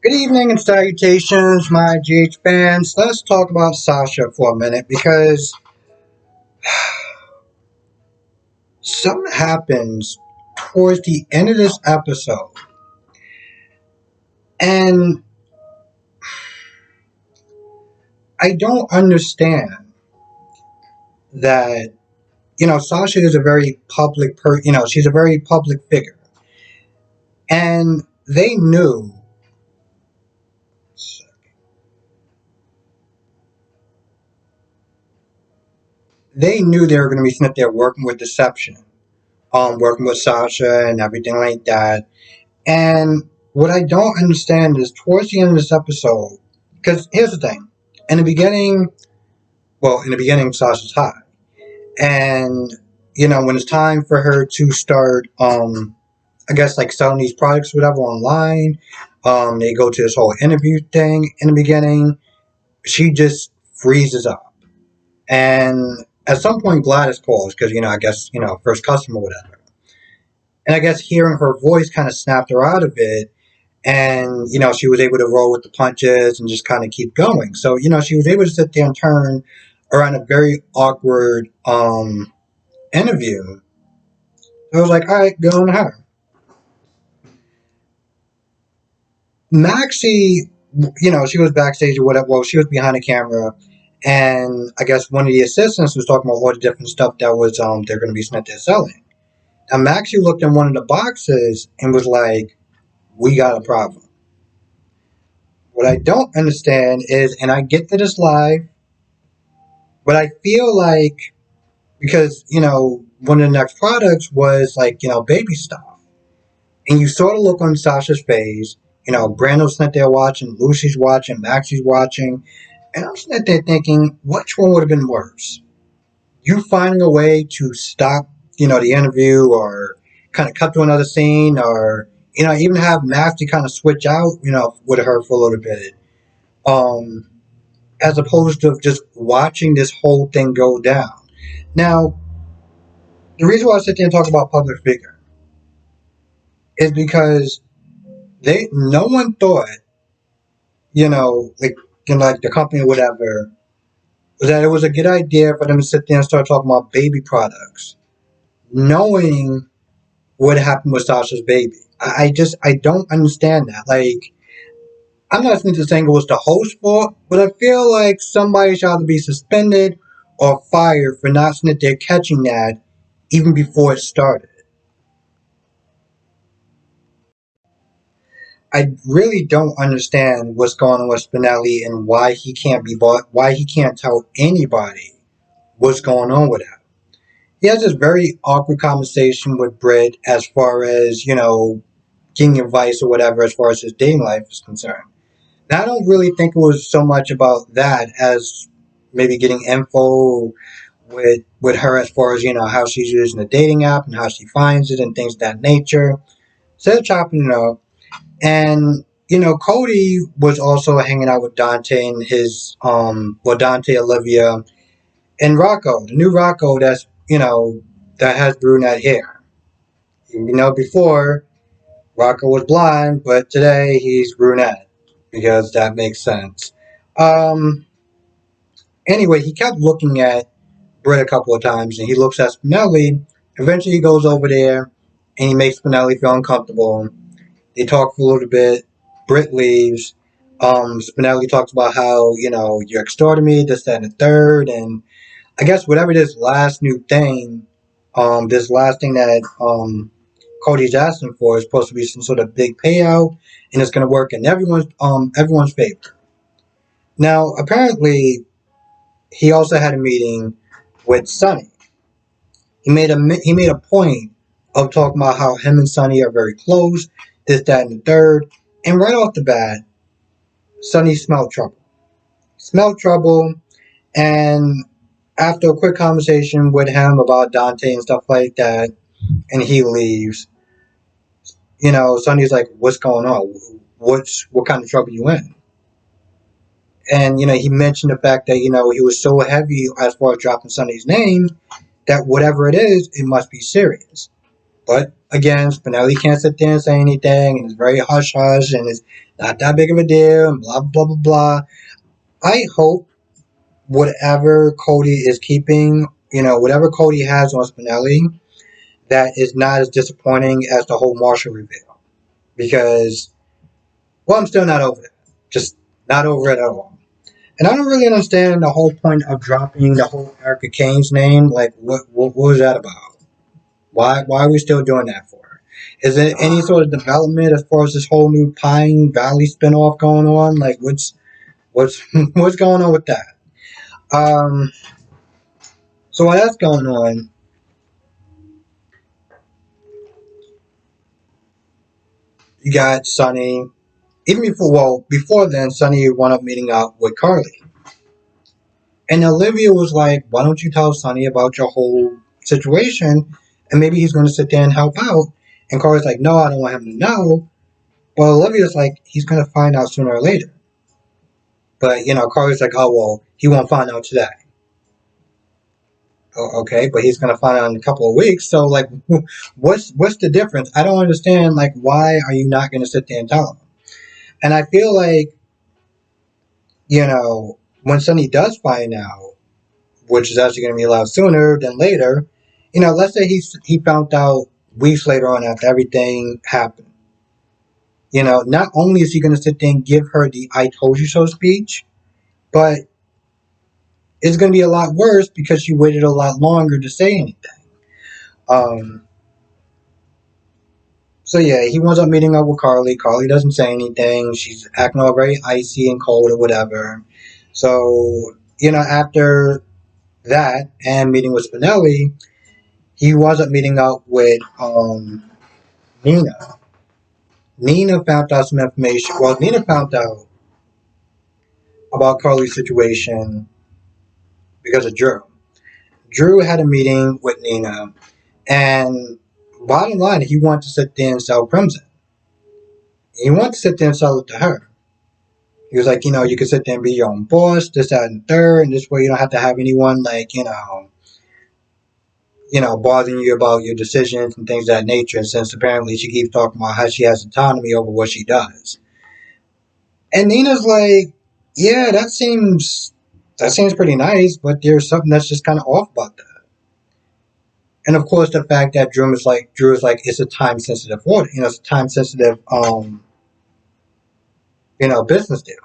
Good evening and salutations, my GH fans. Let's talk about Sasha for a minute because something happens towards the end of this episode, and I don't understand that. Sasha is a very public she's a very public figure, and they knew they were going to be sitting there working with deception, working with Sasha and everything like that. And what I don't understand is towards the end of this episode, because here's the thing. In the beginning, Sasha's high. And, when it's time for her to start, I guess, like selling these products, whatever, online, they go to this whole interview thing in the beginning. She just freezes up. And at some point, Gladys calls because, I guess, first customer, whatever. And I guess hearing her voice kind of snapped her out of it, and she was able to roll with the punches and just kind of keep going. So she was able to sit there and turn around a very awkward interview. I was like, all right, go on her. Maxie, she was backstage or whatever. Well, she was behind the camera, and I guess one of the assistants was talking about all the different stuff that was they're going to be sent there selling. And Maxie looked in one of the boxes and was like, "We got a problem." What I don't understand is, and I get to this live, but I feel like because one of the next products was like baby stuff, and you sort of look on Sasha's face. Brando's sitting there watching, Lucy's watching, Maxie's watching, and I'm sitting there thinking, which one would have been worse? You finding a way to stop the interview, or kind of cut to another scene, or even have Maxie kind of switch out with her for a little bit, um, as opposed to just watching this whole thing go down. Now, the reason why I sit there and talk about public figure is because no one thought, like like the company or whatever, that it was a good idea for them to sit there and start talking about baby products, knowing what happened with Sasha's baby. I don't understand that. Like, I'm not saying it was the host fault, but I feel like somebody should either be suspended or fired for not sitting there catching that even before it started. I really don't understand what's going on with Spinelli and why he can't be bought, why he can't tell anybody what's going on with him. He has this very awkward conversation with Britt as far as, getting advice or whatever as far as his dating life is concerned. Now, I don't really think it was so much about that as maybe getting info with her as far as, how she's using the dating app and how she finds it and things of that nature. Instead of chopping it up, and Cody was also hanging out with Dante and Dante, Olivia, and Rocco, the new Rocco that has brunette hair. Before Rocco was blonde, but today he's brunette because that makes sense. Um, anyway, he kept looking at Britt a couple of times, and he looks at Spinelli. Eventually, he goes over there and he makes Spinelli feel uncomfortable. They talk for a little bit. Britt leaves. Spinelli talks about how, you're extorting me, this, that, and the third. And I guess whatever this last new thing, this last thing that Cody's asking for is supposed to be some sort of big payout, and it's going to work in everyone's favor. Now, apparently, he also had a meeting with Sonny. He made a point of talking about how him and Sonny are very close, this, that, and the third. And right off the bat, Sonny smelled trouble. Smelled trouble, and after a quick conversation with him about Dante and stuff like that, and he leaves, Sonny's like, "What's going on? What kind of trouble you in?" And he mentioned the fact that he was so heavy as far as dropping Sonny's name that whatever it is, it must be serious. But again, Spinelli can't sit there and say anything, and it's very hush hush, and it's not that big of a deal, and blah blah blah blah. I hope whatever Cody is keeping, whatever Cody has on Spinelli, that is not as disappointing as the whole Marshall reveal. Because, well, I'm still not over it. Just not over it at all. And I don't really understand the whole point of dropping the whole Erica Kane's name. Like, what was that about? Why are we still doing that for? Is there any sort of development as far as this whole new Pine Valley spinoff going on? Like, what's what's going on with that? Um, so while that's going on, you got Sonny. Even before then, Sonny wound up meeting up with Carly, and Olivia was like, "Why don't you tell Sonny about your whole situation, and maybe he's going to sit there and help out?" And Carly's like, "No, I don't want him to know." Well, Olivia's like, "He's going to find out sooner or later." But Carly's like, "Oh well, he won't find out today." Okay, but he's going to find out in a couple of weeks. So like, what's the difference? I don't understand. Like, why are you not going to sit there and tell him? And I feel like when Sonny does find out, which is actually going to be a lot sooner than later, let's say he found out weeks later on after everything happened. Not only is he going to sit there and give her the "I told you so" speech, but it's going to be a lot worse because she waited a lot longer to say anything. Um, so yeah, he winds up meeting up with Carly. Carly doesn't say anything. She's acting all very icy and cold or whatever. So, after that and meeting with Spinelli, he winds up meeting up with Nina. Nina found out some information. Well, Nina found out about Carly's situation because of Drew. Drew had a meeting with Nina, and bottom line, he wanted to sit there and sell Crimson. He wanted to sit there and sell it to her. He was like, you can sit there and be your own boss, this, that, and third, and this way you don't have to have anyone like, bothering you about your decisions and things of that nature. And since apparently she keeps talking about how she has autonomy over what she does. And Nina's like, yeah, that seems pretty nice, but there's something that's just kind of off about that. And of course, the fact that Drew is like, it's a time sensitive order. It's a time sensitive, business deal.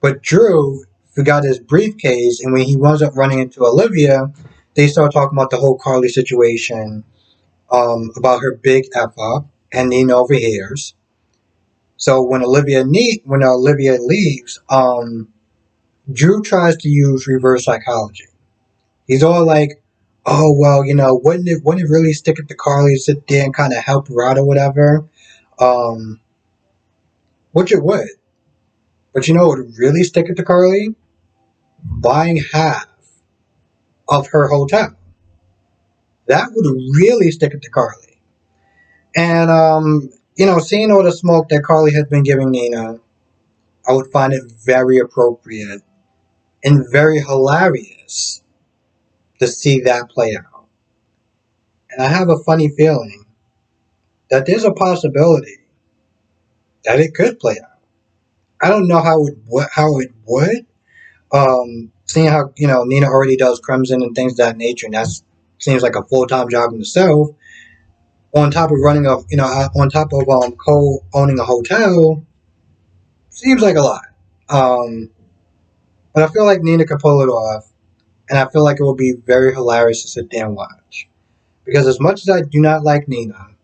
But Drew forgot his briefcase, and when he winds up running into Olivia, they start talking about the whole Carly situation, about her big F up, and Nina overhears. So when Olivia leaves, Drew tries to use reverse psychology. He's all like, "Oh well, wouldn't it really stick it to Carly to sit there and kind of help her out or whatever?" Um, which it would, but what would really stick it to Carly? Buying half of her hotel. That would really stick it to Carly. And seeing all the smoke that Carly has been giving Nina, I would find it very appropriate and very hilarious to see that play out. And I have a funny feeling that there's a possibility that it could play out. I don't know how it would. Seeing how Nina already does Crimson and things of that nature, and that seems like a full-time job in itself. On top of running on top of co-owning a hotel, seems like a lot. Um, but I feel like Nina could pull it off, and I feel like it would be very hilarious to sit there and watch. Because as much as I do not like Nina,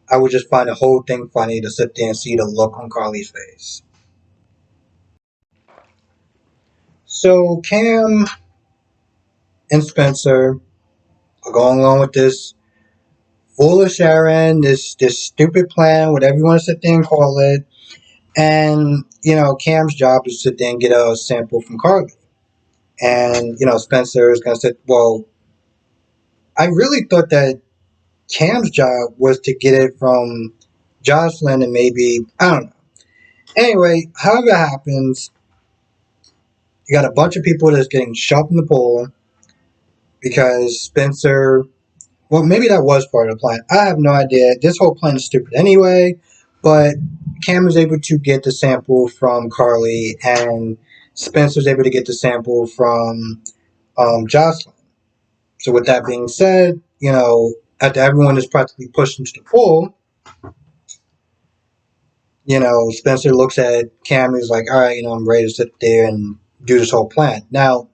I would just find the whole thing funny to sit there and see the look on Carly's face. So Cam and Spencer are going along with this foolish errand, this stupid plan, whatever you want to sit there and call it. And Cam's job is to sit there and get a sample from Carly. And Spencer is gonna say, well, I really thought that Cam's job was to get it from Jocelyn, and maybe I don't know. Anyway, however it happens, you got a bunch of people that's getting shoved in the pool because Spencer Well, maybe that was part of the plan. I have no idea. This whole plan is stupid anyway. But Cam was able to get the sample from Carly, and Spencer was able to get the sample from Jocelyn. So with that being said, after everyone is practically pushed into the pool, Spencer looks at Cam and he's like, all right, I'm ready to sit there and do this whole plan. Now,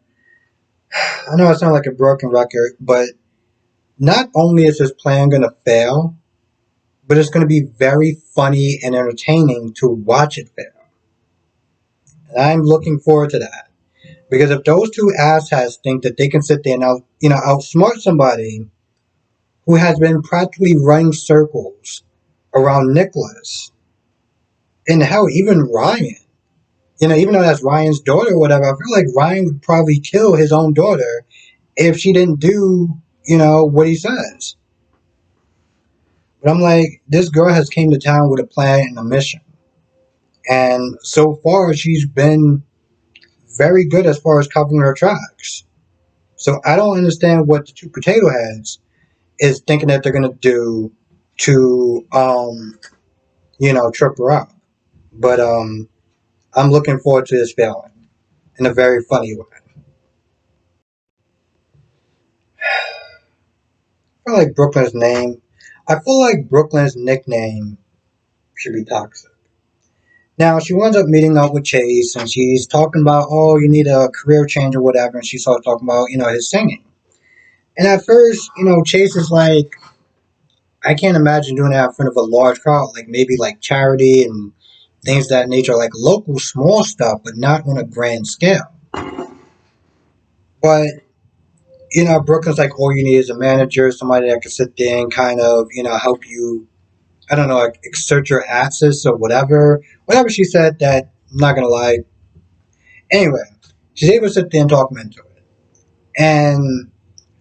I know I sound like a broken record, but not only is this plan going to fail, but it's going to be very funny and entertaining to watch it fail. And I'm looking forward to that. Because if those two asshats think that they can sit there and outsmart somebody who has been practically running circles around Nicholas, and hell, even Ryan, even though that's Ryan's daughter or whatever, I feel like Ryan would probably kill his own daughter if she didn't do, what he says. But I'm like, this girl has came to town with a plan and a mission. And so far, she's been very good as far as covering her tracks. So I don't understand what the two potato heads is thinking that they're gonna do to trip her up. But I'm looking forward to this failing in a very funny way. I feel like Brooklyn's nickname should be Toxic. Now she winds up meeting up with Chase and she's talking about, oh, you need a career change or whatever, and she starts talking about, his singing. And at first, Chase is like, I can't imagine doing that in front of a large crowd, like maybe like charity and things of that nature, like local small stuff, but not on a grand scale. But Brooklyn's like, all you need is a manager, somebody that can sit there and kind of, help you. I don't know, like exert your assets or whatever she said. That I'm not gonna lie. Anyway, she's able to sit there and talk him into it. And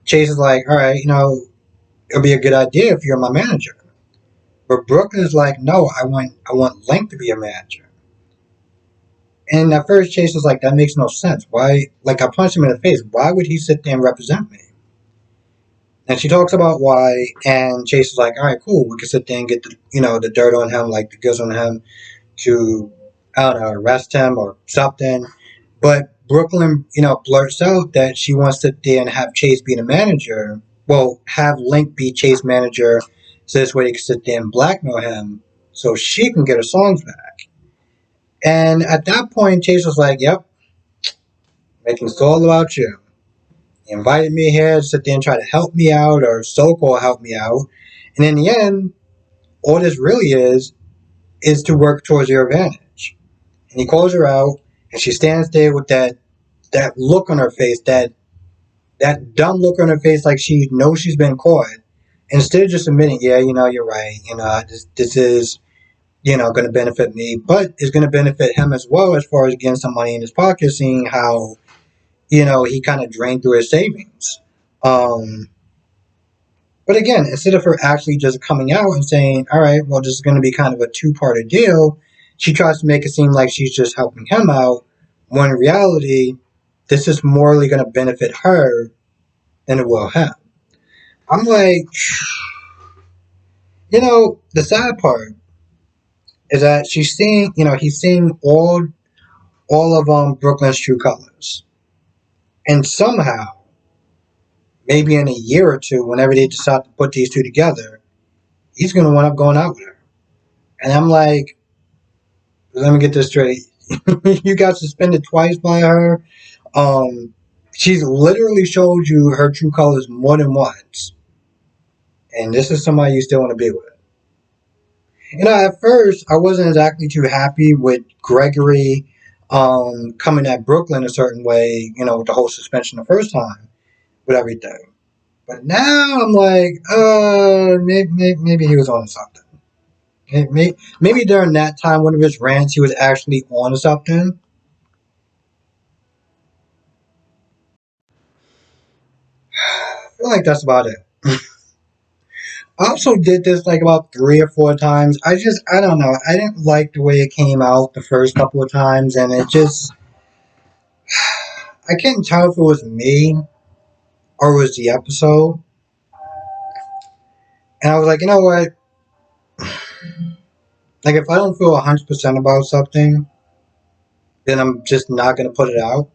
Chase is like, all right, it'll be a good idea if you're my manager. But Brooklyn is like, no, I want Link to be a manager. And at first, Chase was like, that makes no sense. Why? Like, I punched him in the face. Why would he sit there and represent me? And she talks about why, and Chase is like, all right, cool. We can sit there and get the dirt on him, like the goods on him, to, I don't know, arrest him or something. But Brooklyn, blurts out that she wants to sit there and have Chase be the manager. Well, have Link be Chase manager, so this way they can sit there and blackmail him, so she can get her songs back. And at that point, Chase was like, yep, making this all about you. He invited me here to sit there and try to help me out, or so-called help me out. And in the end, all this really is to work towards your advantage. And he calls her out, and she stands there with that look on her face, that dumb look on her face, like she knows she's been caught. Instead of just admitting, yeah, you're right. This is, going to benefit me, but it's going to benefit him as well as far as getting some money in his pocket, seeing how, he kind of drained through his savings. Um, but again, instead of her actually just coming out and saying, all right, well, this is going to be kind of a two-parter deal, she tries to make it seem like she's just helping him out, when in reality, this is morally going to benefit her than it will him. I'm like, the sad part is that he's seeing all of Brooklyn's true colors, and somehow, maybe in a year or two, whenever they decide to put these two together, he's going to wind up going out with her. And I'm like, let me get this straight. You got suspended twice by her. Um, she's literally showed you her true colors more than once, and this is somebody you still want to be with. At first, I wasn't exactly too happy with Gregory coming at Brooklyn a certain way, with the whole suspension the first time, with everything. But now I'm like, maybe he was on something. Maybe during that time, one of his rants, he was actually on something. I feel like that's about it. I also did this like about 3 or 4 times. I don't know. I didn't like the way it came out the first couple of times, and I couldn't tell if it was me or it was the episode. And I was like, you know what? Like, if I don't feel 100% about something, then I'm just not going to put it out.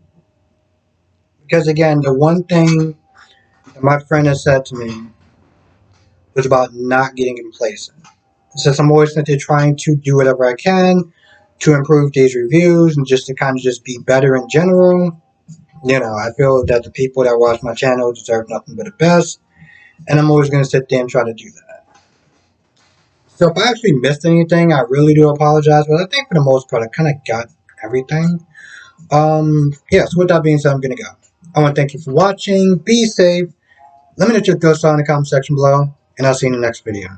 Because, again, the one thing that my friend has said to me was about not getting complacent. Since I'm always trying to do whatever I can to improve these reviews and just to kind of just be better in general, I feel that the people that watch my channel deserve nothing but the best, and I'm always going to sit there and try to do that. So if I actually missed anything, I really do apologize, but I think for the most part, I kind of got everything. Yeah, so with that being said, I'm going to go. I want to thank you for watching. Be safe. Let me know your thoughts in the comment section below, and I'll see you in the next video.